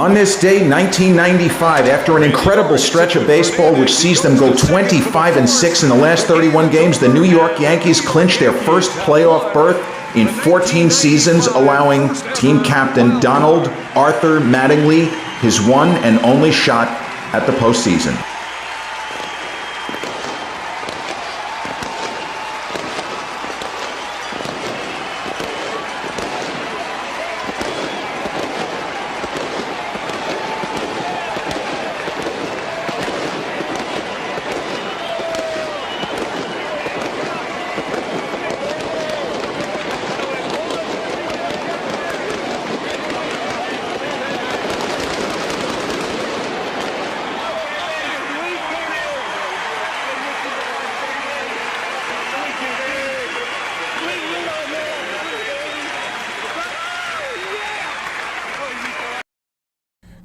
On this day, 1995, after an incredible stretch of baseball which sees them go 25-6 in the last 31 games, the New York Yankees clinched their first playoff berth in 14 seasons, allowing team captain Donald Arthur Mattingly his one and only shot at the postseason.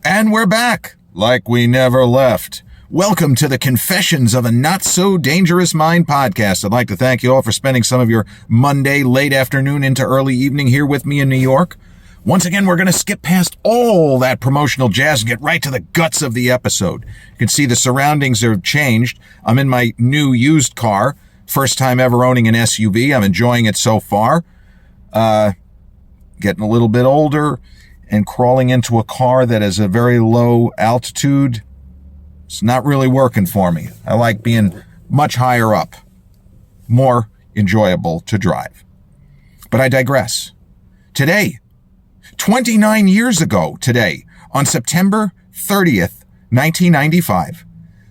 And we're back, like we never left. Welcome to the Confessions of a Not So Dangerous Mind podcast. I'd like to thank you all for spending some of your Monday late afternoon into early evening here with me in New York. Once again, we're going to skip past all that promotional jazz and get right to the guts of the episode. You can see the surroundings have changed. I'm in my new used car, first time ever owning an SUV. I'm enjoying it so far. Getting a little bit older and crawling into a car that is a very low altitude, it's not really working for me. I like being much higher up, more enjoyable to drive. But I digress. Today, 29 years ago today, on September 30th, 1995,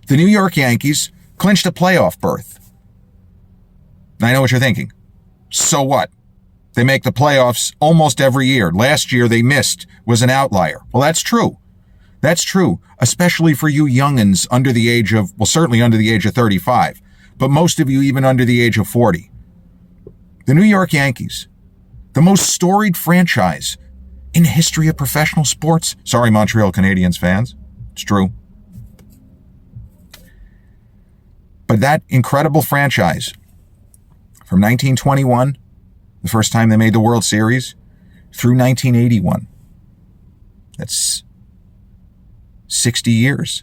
the New York Yankees clinched a playoff berth. I know what you're thinking. So what? They make the playoffs almost every year. Last year they missed, was an outlier. Well, that's true. That's true, especially for you youngins under the age of, well, certainly under the age of 35, but most of you even under the age of 40. The New York Yankees, the most storied franchise in the history of professional sports. Sorry, Montreal Canadiens fans. It's true. But that incredible franchise from 1921, the first time they made the World Series, through 1981. That's 60 years.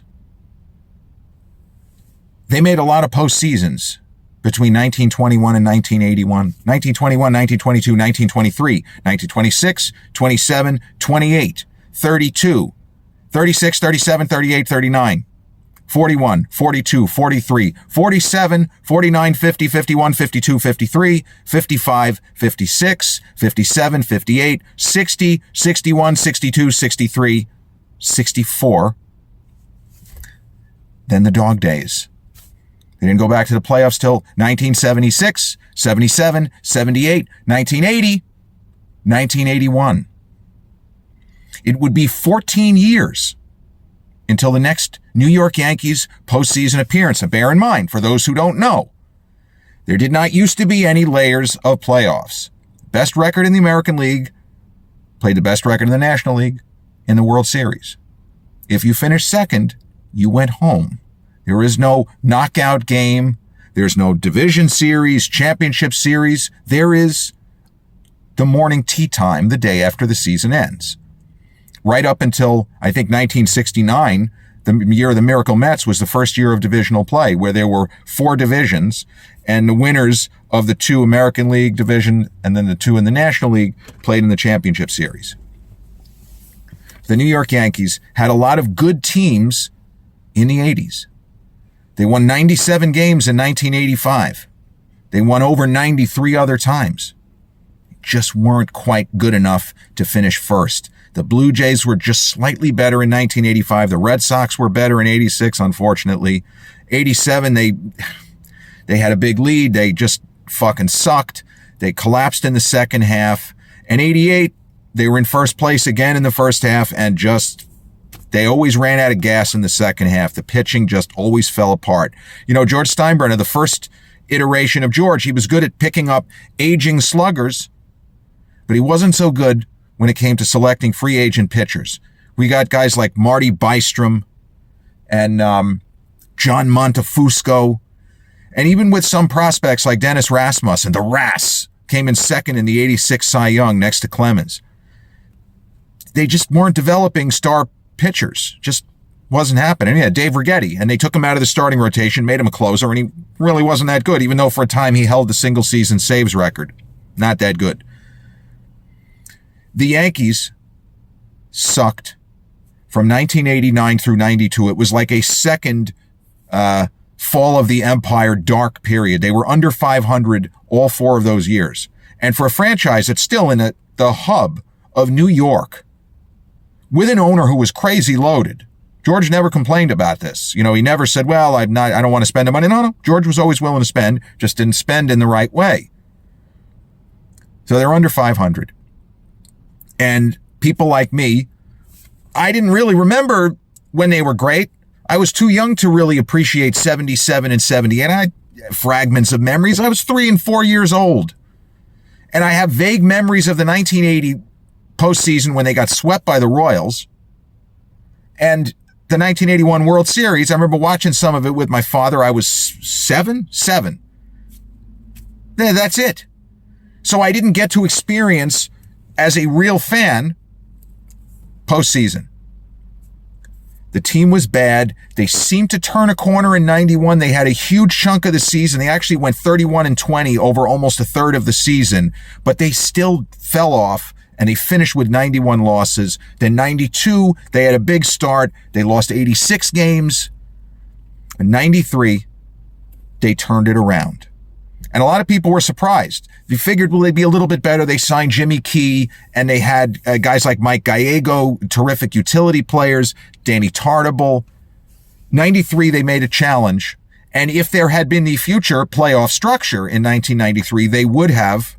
They made a lot of postseasons between 1921 and 1981. 1921, 1922, 1923, 1926, 27, 28, 32, 36, 37, 38, 39. 41, 42, 43, 47, 49, 50, 51, 52, 53, 55, 56, 57, 58, 60, 61, 62, 63, 64. Then the dog days. They didn't go back to the playoffs till 1976, 77, 78, 1980, 1981. It would be 14 years until the next New York Yankees postseason appearance. And bear in mind, for those who don't know, there did not used to be any layers of playoffs. Best record in the American League played the best record in the National League in the World Series. If you finished second, you went home. There is no knockout game. There's no division series, championship series. There is the morning tea time the day after the season ends. Right up until, I think, 1969, the year of the Miracle Mets was the first year of divisional play, where there were 4 divisions, and the winners of the 2 American League division and then the 2 in the National League played in the championship series. The New York Yankees had a lot of good teams in the 80s. They won 97 games in 1985. They won over 93 other times. Just weren't quite good enough to finish first. The Blue Jays were just slightly better in 1985. The Red Sox were better in 86, unfortunately. 87, they had a big lead. They just fucking sucked. They collapsed in the second half. And 88, they were in first place again in the first half and they always ran out of gas in the second half. The pitching just always fell apart. You know, George Steinbrenner, the first iteration of George, he was good at picking up aging sluggers, but he wasn't so good when it came to selecting free agent pitchers. We got guys like Marty Bystrom and John Montefusco, and even with some prospects like Dennis Rasmussen, the Ras came in second in the 86 Cy Young next to Clemens. They just weren't developing star pitchers. Just wasn't happening. Yeah, Dave Righetti, and they took him out of the starting rotation, made him a closer, and he really wasn't that good, even though for a time he held the single-season saves record. Not that good. The Yankees sucked from 1989 through 92. It was like a second fall of the empire dark period. They were under 500 all 4 of those years. And for a franchise that's still in the hub of New York, with an owner who was crazy loaded, George never complained about this. He never said, well, I don't want to spend the money. No. George was always willing to spend, just didn't spend in the right way. So they're under 500. And people like me, I didn't really remember when they were great. I was too young to really appreciate 77 and 78. I had fragments of memories. I was 3 and 4 years old. And I have vague memories of the 1980 postseason when they got swept by the Royals. And the 1981 World Series, I remember watching some of it with my father. I was 7. That's it. So I didn't get to experience, as a real fan, postseason. The team was bad. They seemed to turn a corner in 91. They had a huge chunk of the season. They actually went 31 and 20 over almost a third of the season, but they still fell off, and they finished with 91 losses. Then 92, they had a big start. They lost 86 games. In 93, they turned it around. And a lot of people were surprised. They figured, well, they'd be a little bit better. They signed Jimmy Key, and they had guys like Mike Gallego, terrific utility players, Danny Tartable. 93, they made a challenge. And if there had been the future playoff structure in 1993, they would have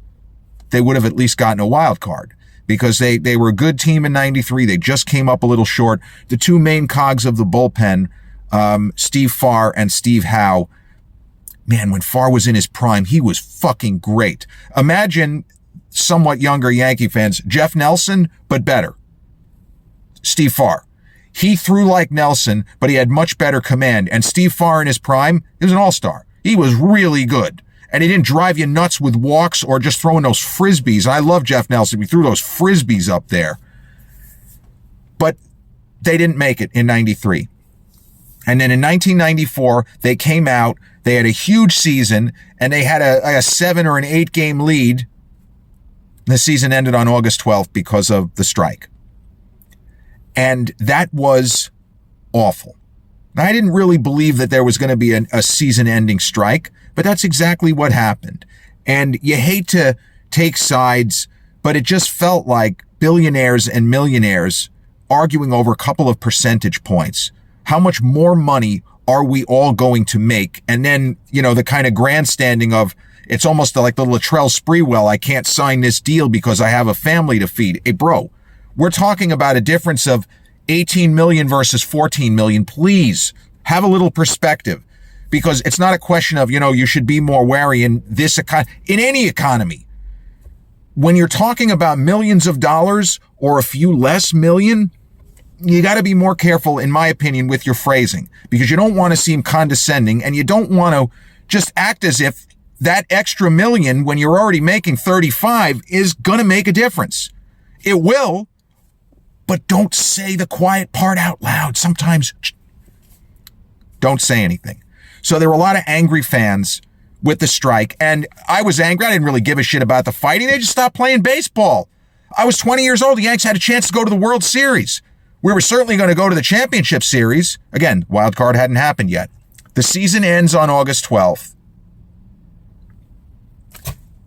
at least gotten a wild card, because they were a good team in 93. They just came up a little short. The 2 main cogs of the bullpen, Steve Farr and Steve Howe. Man, when Farr was in his prime, he was fucking great. Imagine somewhat younger Yankee fans, Jeff Nelson, but better. Steve Farr. He threw like Nelson, but he had much better command. And Steve Farr in his prime, he was an all-star. He was really good. And he didn't drive you nuts with walks or just throwing those frisbees. I love Jeff Nelson. He threw those frisbees up there. But they didn't make it in 93. And then in 1994, they came out. They had a huge season, and they had a 7 or an 8 game lead. The season ended on August 12th because of the strike. And that was awful. Now, I didn't really believe that there was going to be a season-ending strike, but that's exactly what happened. And you hate to take sides, but it just felt like billionaires and millionaires arguing over a couple of percentage points. How much more money are we all going to make? And then, the kind of grandstanding of, it's almost like the Latrell Sprewell, I can't sign this deal because I have a family to feed. Hey, bro, we're talking about a difference of 18 million versus 14 million. Please have a little perspective, because it's not a question of, you should be more wary in this in any economy. When you're talking about millions of dollars or a few less million, you got to be more careful, in my opinion, with your phrasing, because you don't want to seem condescending, and you don't want to just act as if that extra million, when you're already making 35, is going to make a difference. It will, but don't say the quiet part out loud. Sometimes don't say anything. So there were a lot of angry fans with the strike, and I was angry. I didn't really give a shit about the fighting. They just stopped playing baseball. I was 20 years old. The Yanks had a chance to go to the World Series. We were certainly going to go to the championship series. Again, wild card hadn't happened yet. The season ends on August 12th.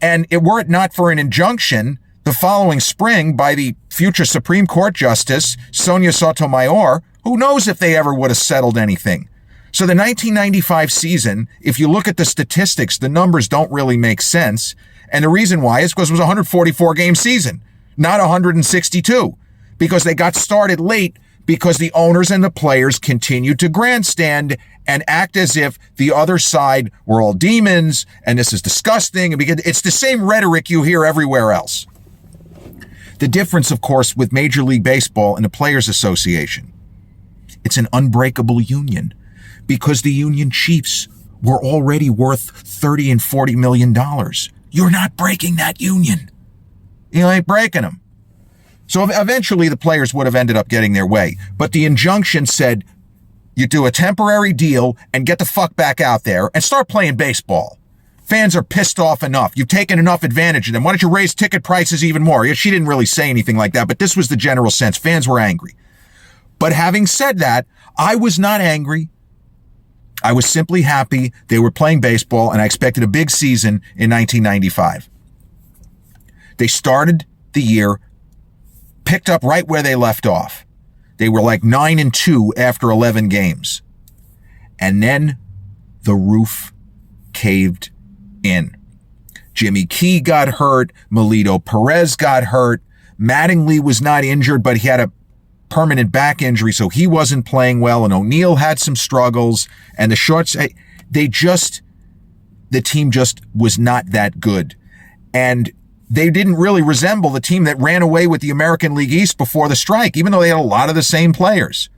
And were it not for an injunction the following spring by the future Supreme Court Justice, Sonia Sotomayor, who knows if they ever would have settled anything. So the 1995 season, if you look at the statistics, the numbers don't really make sense. And the reason why is because it was a 144-game season, not 162. Because they got started late, because the owners and the players continued to grandstand and act as if the other side were all demons and this is disgusting. And it's the same rhetoric you hear everywhere else. The difference, of course, with Major League Baseball and the Players Association, it's an unbreakable union, because the union chiefs were already worth $30 and $40 million. You're not breaking that union. You ain't breaking them. So eventually the players would have ended up getting their way. But the injunction said, you do a temporary deal and get the fuck back out there and start playing baseball. Fans are pissed off enough. You've taken enough advantage of them. Why don't you raise ticket prices even more? She didn't really say anything like that, but this was the general sense. Fans were angry. But having said that, I was not angry. I was simply happy they were playing baseball, and I expected a big season in 1995. They started the year, picked up right where they left off. They were like 9-2 after 11 games. And then the roof caved in. Jimmy Key got hurt. Melito Perez got hurt. Mattingly was not injured, but he had a permanent back injury, so he wasn't playing well. And O'Neill had some struggles. And the team just was not that good. And they didn't really resemble the team that ran away with the American League East before the strike, even though they had a lot of the same players.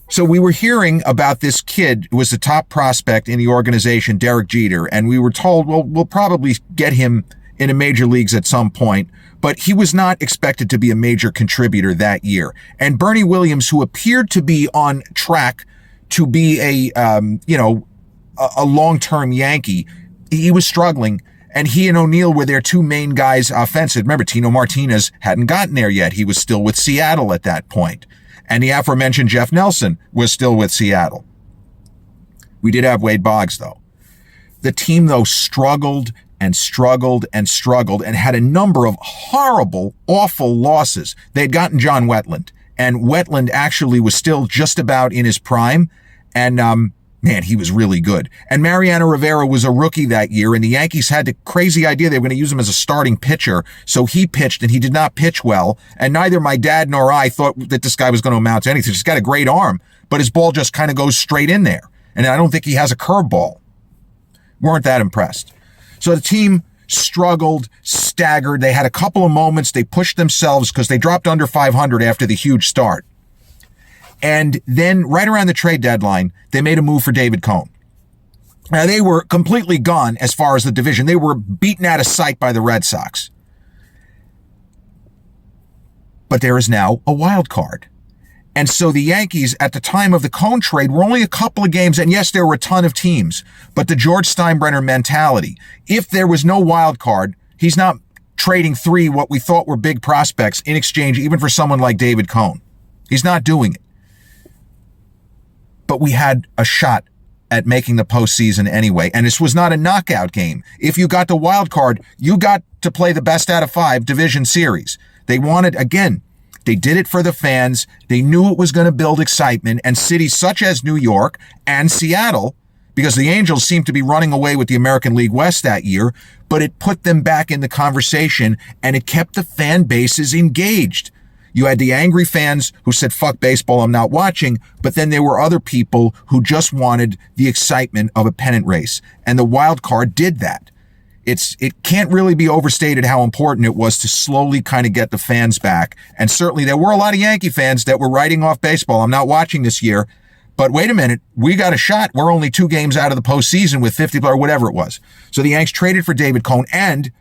So we were hearing about this kid who was the top prospect in the organization, Derek Jeter, and we were told, well, we'll probably get him in the major leagues at some point, but he was not expected to be a major contributor that year. And Bernie Williams, who appeared to be on track to be a long-term Yankee, he was struggling. And he and O'Neill were their two main guys offensive. Remember, Tino Martinez hadn't gotten there yet. He was still with Seattle at that point. And the aforementioned Jeff Nelson was still with Seattle. We did have Wade Boggs, though. The team, though, struggled and struggled and struggled and had a number of horrible, awful losses. They had gotten John Wetland, and Wetland actually was still just about in his prime. And, man, he was really good. And Mariano Rivera was a rookie that year, and the Yankees had the crazy idea they were going to use him as a starting pitcher. So he pitched, and he did not pitch well. And neither my dad nor I thought that this guy was going to amount to anything. He's got a great arm, but his ball just kind of goes straight in there. And I don't think he has a curveball. Weren't that impressed. So the team struggled, staggered. They had a couple of moments. They pushed themselves because they dropped under 500 after the huge start. And then right around the trade deadline, they made a move for David Cone. Now, they were completely gone as far as the division. They were beaten out of sight by the Red Sox. But there is now a wild card. And so the Yankees, at the time of the Cone trade, were only a couple of games. And yes, there were a ton of teams. But the George Steinbrenner mentality, if there was no wild card, he's not trading three what we thought were big prospects in exchange even for someone like David Cone. He's not doing it. But we had a shot at making the postseason anyway. And this was not a knockout game. If you got the wild card, you got to play the best out of 5 division series. They wanted, again, they did it for the fans. They knew it was going to build excitement. And cities such as New York and Seattle, because the Angels seemed to be running away with the American League West that year, but it put them back in the conversation and it kept the fan bases engaged. You had the angry fans who said, fuck baseball, I'm not watching. But then there were other people who just wanted the excitement of a pennant race. And the wild card did that. It can't really be overstated how important it was to slowly kind of get the fans back. And certainly there were a lot of Yankee fans that were writing off baseball. I'm not watching this year. But wait a minute, we got a shot. We're only 2 games out of the postseason with 50 or whatever it was. So the Yanks traded for David Cone, and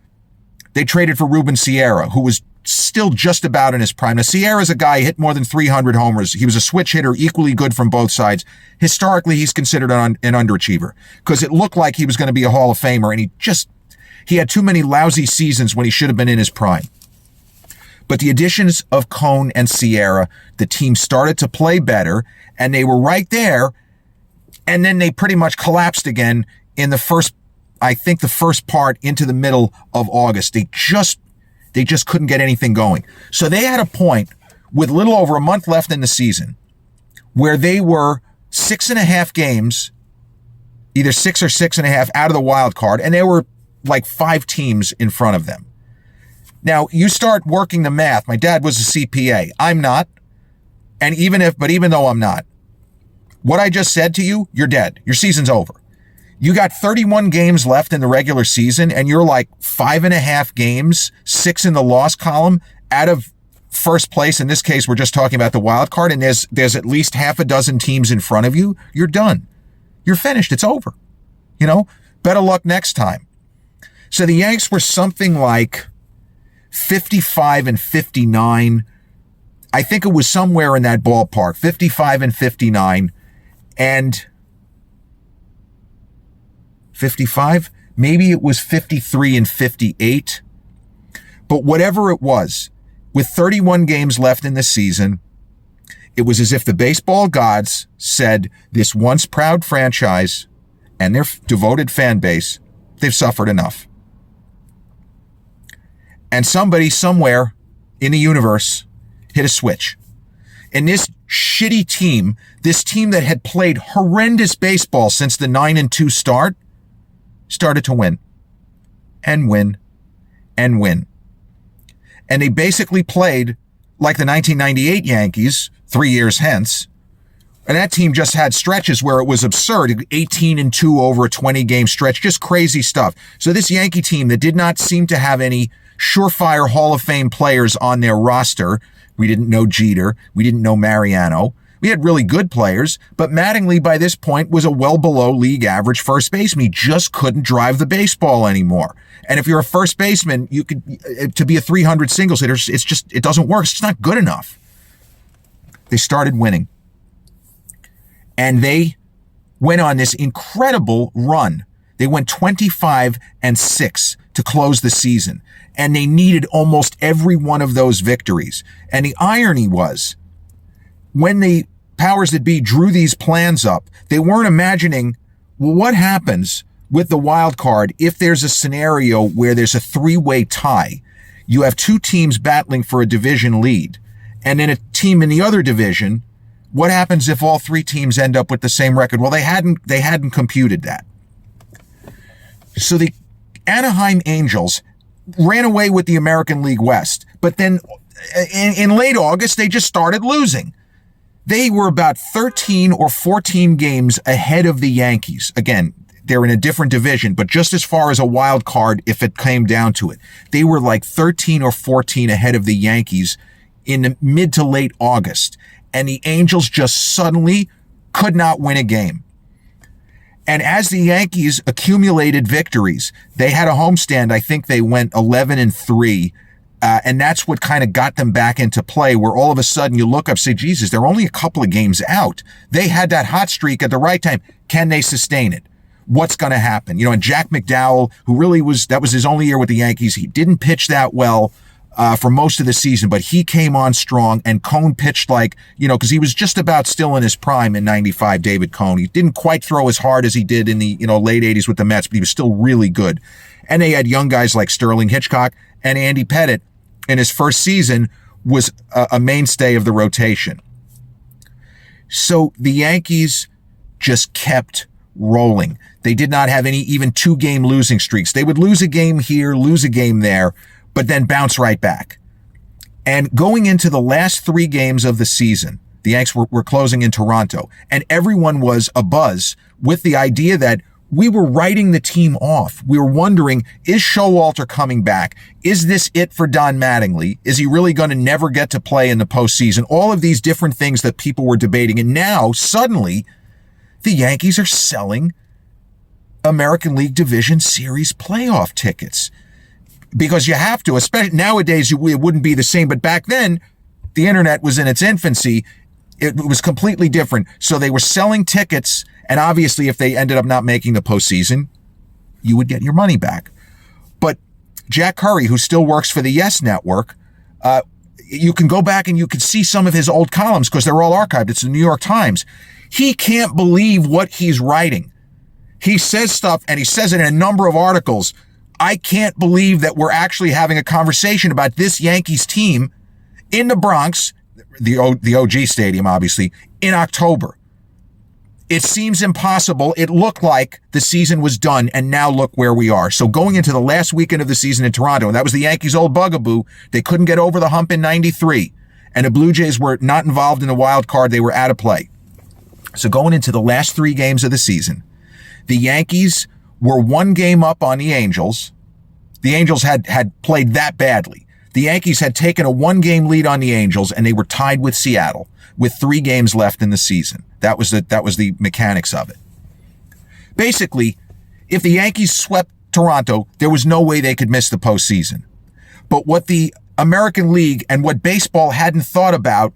they traded for Ruben Sierra, who was still just about in his prime. Now, Sierra's a guy who hit more than 300 homers. He was a switch hitter, equally good from both sides. Historically, he's considered an underachiever because it looked like he was going to be a Hall of Famer, and he had too many lousy seasons when he should have been in his prime. But the additions of Cone and Sierra, the team started to play better, and they were right there, and then they pretty much collapsed again in the first part into the middle of August. They just couldn't get anything going. So they had a point with little over a month left in the season where they were 6.5 games, either 6 or 6.5 out of the wild card, and there were like 5 teams in front of them. Now, you start working the math. My dad was a CPA. I'm not. And even though I'm not, what I just said to you, you're dead. Your season's over. You got 31 games left in the regular season, and you're like 5.5 games, 6 in the loss column out of first place. In this case, we're just talking about the wild card, and there's at least half a dozen teams in front of you. You're done. You're finished. It's over. Better luck next time. So the Yanks were something like 55 and 59. I think it was somewhere in that ballpark, 55 and 59. And 55? Maybe it was 53 and 58. But whatever it was, with 31 games left in the season, it was as if the baseball gods said, this once proud franchise and their devoted fan base, they've suffered enough. And somebody somewhere in the universe hit a switch. And this shitty team, this team that had played horrendous baseball since the 9-2 start, started to win and win and win. And they basically played like the 1998 Yankees 3 years hence. And that team just had stretches where it was absurd, 18-2 over a 20-game stretch, just crazy stuff. So this Yankee team that did not seem to have any surefire Hall of Fame players on their roster. We didn't know Jeter. We didn't know Mariano. We had really good players, but Mattingly by this point was a well below league average first baseman. He just couldn't drive the baseball anymore. And if you're a first baseman, you could, to be a 300 singles hitter, it doesn't work. It's just not good enough. They started winning. And they went on this incredible run. They went 25-6 to close the season. And they needed almost every one of those victories. And the irony was, when the powers that be drew these plans up, they weren't imagining, well, what happens with the wild card if there's a scenario where there's a three-way tie? You have two teams battling for a division lead, and then a team in the other division. What happens if all three teams end up with the same record? Well, they hadn't computed that. So the Anaheim Angels ran away with the American League West, but then in late August, they just started losing. They were about 13 or 14 games ahead of the Yankees. Again, they're in a different division, but just as far as a wild card, if it came down to it, they were like 13 or 14 ahead of the Yankees in the mid to late August. And the Angels just suddenly could not win a game. And as the Yankees accumulated victories, they had a homestand. I think they went 11-3. And that's what kind of got them back into play, where all of a sudden you look up, say, Jesus, they're only a couple of games out. They had that hot streak at the right time. Can they sustain it? What's going to happen? And Jack McDowell, who really that was his only year with the Yankees. He didn't pitch that well for most of the season, but he came on strong, and Cone pitched like, because he was just about still in his prime in 95, David Cone. He didn't quite throw as hard as he did in the, late 80s with the Mets, but he was still really good. And they had young guys like Sterling Hitchcock, and Andy Pettitte in his first season was a mainstay of the rotation. So the Yankees just kept rolling. They did not have any even 2-game losing streaks. They would lose a game here, lose a game there, but then bounce right back. And going into the last 3 games of the season, the Yanks were closing in Toronto, and everyone was abuzz with the idea that we were writing the team off. We were wondering, is Showalter coming back? Is this it for Don Mattingly? Is he really going to never get to play in the postseason? All of these different things that people were debating. And now, suddenly, the Yankees are selling American League Division Series playoff tickets. Because you have to, especially nowadays, it wouldn't be the same. But back then, the internet was in its infancy. It was completely different. So they were selling tickets. And obviously, if they ended up not making the postseason, you would get your money back. But Jack Curry, who still works for the Yes Network, you can go back and you can see some of his old columns because they're all archived. It's the New York Times. He can't believe what he's writing. He says stuff, and he says it in a number of articles. I can't believe that we're actually having a conversation about this Yankees team in the Bronx, the OG Stadium, obviously, in October. It seems impossible. It looked like the season was done, and now look where we are. So going into the last weekend of the season in Toronto, and that was the Yankees' old bugaboo, they couldn't get over the hump in 93, and the Blue Jays were not involved in the wild card. They were out of play. So going into the last 3 games of the season, the Yankees were 1 game up on the Angels. The Angels had played that badly. The Yankees had taken a 1-game lead on the Angels, and they were tied with Seattle with 3 games left in the season. That was the mechanics of it. Basically, if the Yankees swept Toronto, there was no way they could miss the postseason. But what the American League and what baseball hadn't thought about,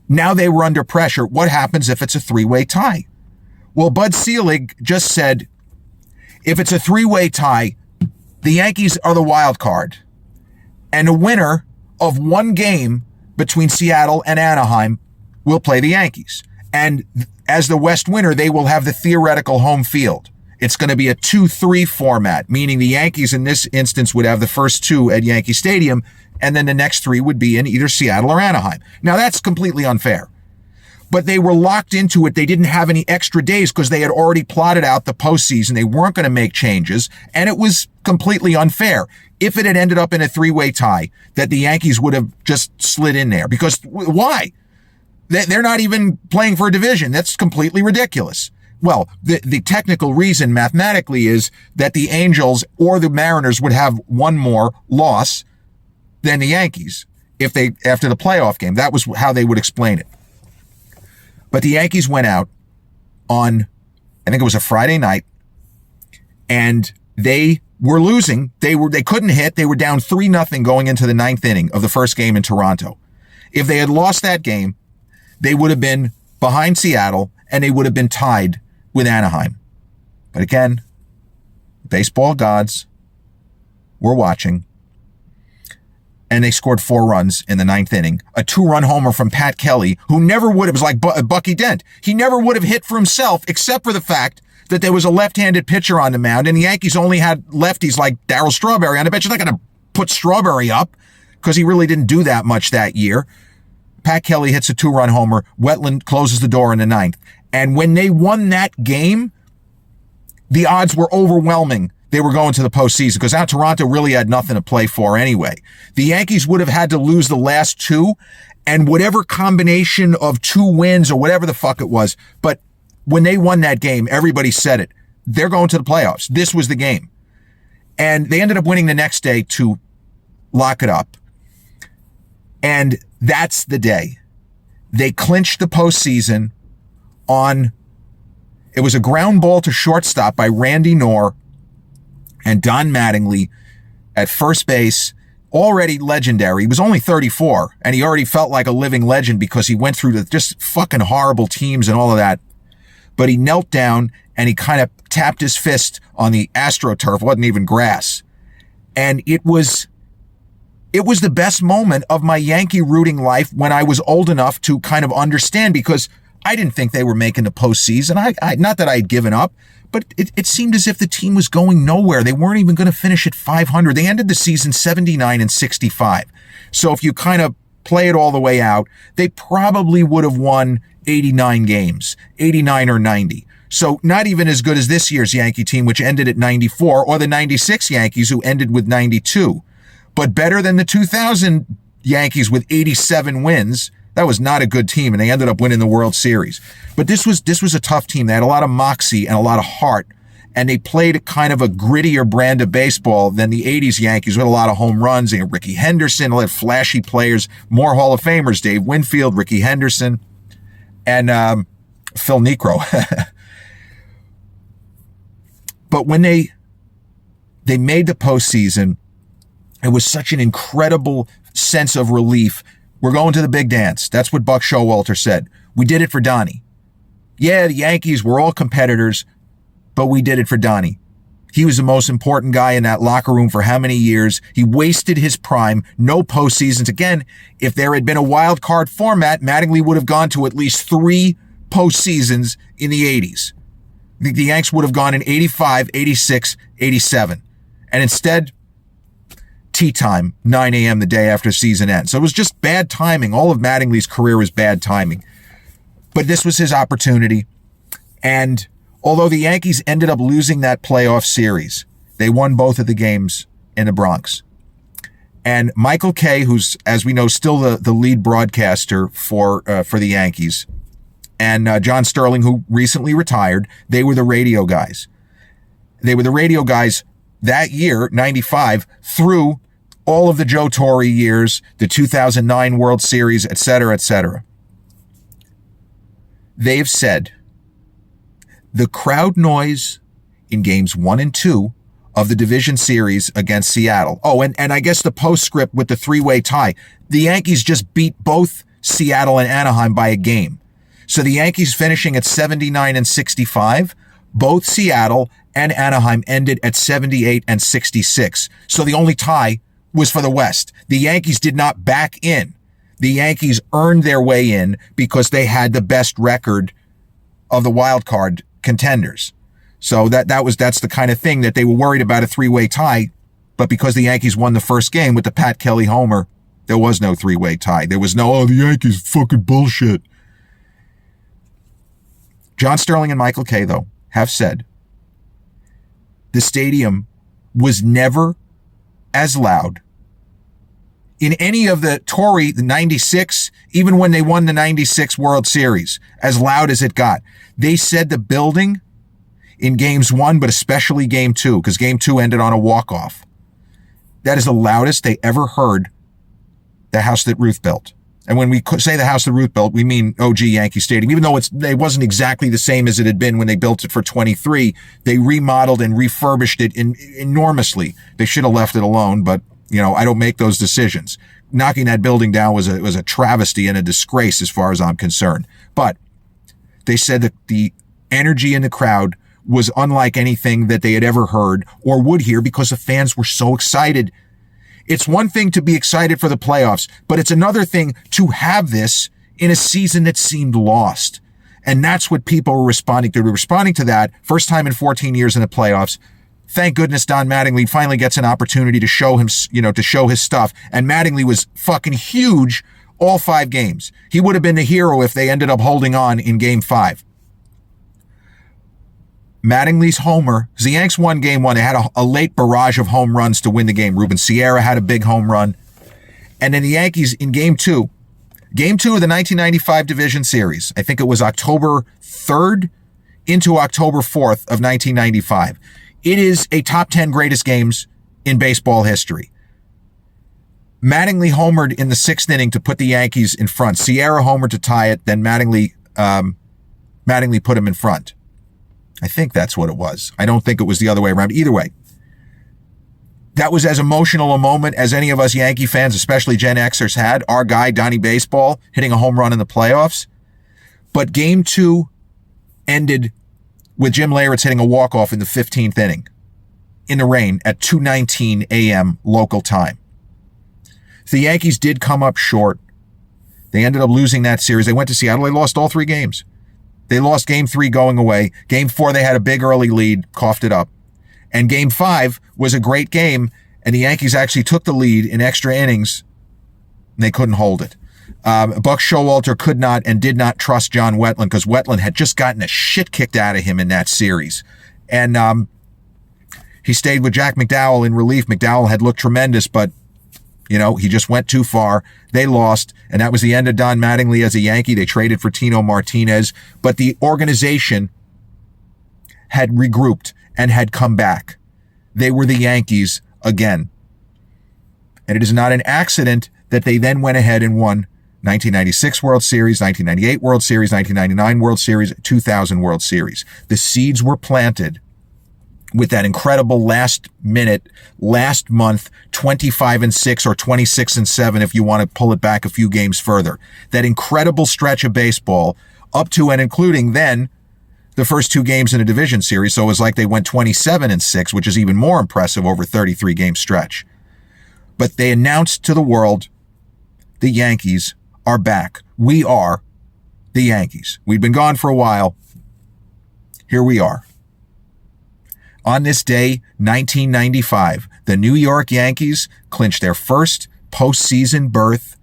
now they were under pressure. What happens if it's a three-way tie? Well, Bud Selig just said, if it's a three-way tie, the Yankees are the wild card. And the winner of one game between Seattle and Anaheim will play the Yankees. And as the West winner, they will have the theoretical home field. It's going to be a 2-3 format, meaning the Yankees in this instance would have the first two at Yankee Stadium, and then the next three would be in either Seattle or Anaheim. Now, that's completely unfair. But they were locked into it. They didn't have any extra days because they had already plotted out the postseason. They weren't going to make changes, and it was completely unfair. If it had ended up in a three-way tie, that the Yankees would have just slid in there. Because why? They're not even playing for a division. That's completely ridiculous. Well, the technical reason mathematically is that the Angels or the Mariners would have one more loss than the Yankees if they, after the playoff game. That was how they would explain it. But the Yankees went out on, I think it was a Friday night, and they were losing. They couldn't hit. They were down 3-0 going into the ninth inning of the first game in Toronto. If they had lost that game, they would have been behind Seattle and they would have been tied with Anaheim. But again, baseball gods were watching, and they scored 4 runs in the ninth inning. A 2-run homer from Pat Kelly, who never would have, it was like Bucky Dent. He never would have hit for himself, except for the fact that there was a left-handed pitcher on the mound, and the Yankees only had lefties like Darryl Strawberry. And I bet you're not going to put Strawberry up because he really didn't do that much that year. Pat Kelly hits a 2-run homer. Wetland closes the door in the ninth. And when they won that game, the odds were overwhelming. They were going to the postseason because now Toronto really had nothing to play for anyway. The Yankees would have had to lose the last 2, and whatever combination of 2 wins or whatever the fuck it was. But when they won that game, everybody said it. They're going to the playoffs. This was the game. And they ended up winning the next day to lock it up. And that's the day. They clinched the postseason on, it was a ground ball to shortstop by Randy Knorr and Don Mattingly at first base, already legendary. He was only 34, and he already felt like a living legend because he went through the just fucking horrible teams and all of that. But he knelt down and he kind of tapped his fist on the AstroTurf. It wasn't even grass. And it was the best moment of my Yankee rooting life when I was old enough to kind of understand, because I didn't think they were making the postseason. I not that I had given up, but it seemed as if the team was going nowhere. They weren't even going to finish at 500. They ended the season 79-65. So if you kind of play it all the way out, they probably would have won 89 games, 89 or 90. So not even as good as this year's Yankee team, which ended at 94, or the 96 Yankees who ended with 92. But better than the 2000 Yankees with 87 wins. That was not a good team, and they ended up winning the World Series. But this was a tough team. They had a lot of moxie and a lot of heart, and they played kind of a grittier brand of baseball than the 80s Yankees with a lot of home runs. And Ricky Henderson, a lot of flashy players, more Hall of Famers, Dave Winfield, Ricky Henderson, and Phil Niekro. But when they made the postseason, it was such an incredible sense of relief. We're going to the big dance. That's what Buck Showalter said. We did it for Donnie. Yeah, the Yankees were all competitors, but we did it for Donnie. He was the most important guy in that locker room for how many years? He wasted his prime. No postseasons. Again, if there had been a wild card format, Mattingly would have gone to at least 3 postseasons in the 80s. The Yanks would have gone in 85, 86, 87. And instead, tea time, 9 a.m. the day after season ends. So it was just bad timing. All of Mattingly's career was bad timing. But this was his opportunity. And although the Yankees ended up losing that playoff series, they won both of the games in the Bronx. And Michael Kay, who's, as we know, still the lead broadcaster for the Yankees, and John Sterling, who recently retired, they were the radio guys. They were the radio guys that year, 95, through all of the Joe Torre years, the 2009 World Series, et cetera, et cetera. They've said the crowd noise in games 1 and 2 of the division series against Seattle. Oh, and I guess the postscript with the three-way tie. The Yankees just beat both Seattle and Anaheim by a game. So the Yankees finishing at 79 and 65, both Seattle and Anaheim ended at 78 and 66. So the only tie was for the West. The Yankees did not back in. The Yankees earned their way in because they had the best record of the wild card contenders. So that's the kind of thing that they were worried about, a three-way tie. But because the Yankees won the first game with the Pat Kelly homer, there was no three-way tie. There was no, the Yankees fucking bullshit. John Sterling and Michael Kay, though, have said the stadium was never as loud in any of the Torre, the 96, even when they won the 96 World Series, as loud as it got. They said the building in games 1, but especially game 2, because game 2 ended on a walk-off. That is the loudest they ever heard the house that Ruth built. And when we say the house that Ruth built, we mean OG Yankee Stadium. Even though it wasn't exactly the same as it had been when they built it for 23, they remodeled and refurbished it enormously. They should have left it alone, but I don't make those decisions. Knocking that building down was a travesty and a disgrace as far as I'm concerned. But they said that the energy in the crowd was unlike anything that they had ever heard or would hear because the fans were so excited. It's one thing to be excited for the playoffs, but it's another thing to have this in a season that seemed lost. And that's what people were responding to. They were responding to that first time in 14 years in the playoffs. Thank goodness Don Mattingly finally gets an opportunity to show him, to show his stuff. And Mattingly was fucking huge all 5 games. He would have been the hero if they ended up holding on in game 5. Mattingly's homer, the Yanks won game 1. They had a late barrage of home runs to win the game. Ruben Sierra had a big home run. And then the Yankees in game 2 of the 1995 division series, I think it was October 3rd into October 4th of 1995. It is a top 10 greatest games in baseball history. Mattingly homered in the 6th inning to put the Yankees in front. Sierra homered to tie it, then Mattingly put him in front. I think that's what it was. I don't think it was the other way around. Either way, that was as emotional a moment as any of us Yankee fans, especially Gen Xers, had. Our guy, Donnie Baseball, hitting a home run in the playoffs. But game 2 ended with Jim Leyritz hitting a walk-off in the 15th inning in the rain at 2:19 a.m. local time. The Yankees did come up short. They ended up losing that series. They went to Seattle. They lost all 3 games. They lost game 3 going away. Game 4, they had a big early lead, coughed it up. And game 5 was a great game, and the Yankees actually took the lead in extra innings, and they couldn't hold it. Buck Showalter could not and did not trust John Wetland because Wetland had just gotten the shit kicked out of him in that series. And he stayed with Jack McDowell in relief. McDowell had looked tremendous, but he just went too far. They lost, and that was the end of Don Mattingly as a Yankee. They traded for Tino Martinez, but the organization had regrouped and had come back. They were the Yankees again. And it is not an accident that they then went ahead and won 1996 World Series, 1998 World Series, 1999 World Series, 2000 World Series. The seeds were planted with that incredible last month, 25-6 or 26-7 if you want to pull it back a few games further. That incredible stretch of baseball up to and including then the first 2 games in a division series. So it was like they went 27-6, which is even more impressive over 33-game stretch. But they announced to the world, the Yankees are back. We are the Yankees. We'd been gone for a while. Here we are. On this day, 1995, the New York Yankees clinched their first postseason berth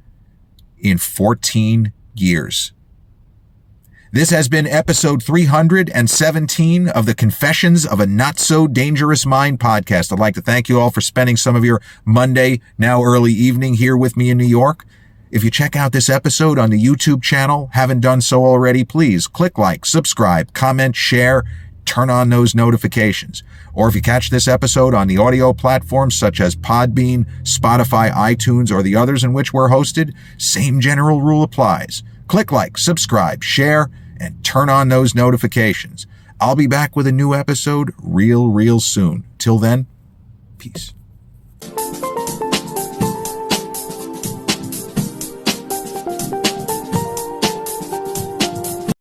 in 14 years. This has been episode 317 of the Confessions of a Not So Dangerous Mind podcast. I'd like to thank you all for spending some of your Monday, now early evening here with me in New York. If you check out this episode on the YouTube channel, haven't done so already, please click like, subscribe, comment, share, turn on those notifications. Or if you catch this episode on the audio platforms such as Podbean, Spotify, iTunes, or the others in which we're hosted, same general rule applies. Click like, subscribe, share, and turn on those notifications. I'll be back with a new episode real soon. Till then, Peace.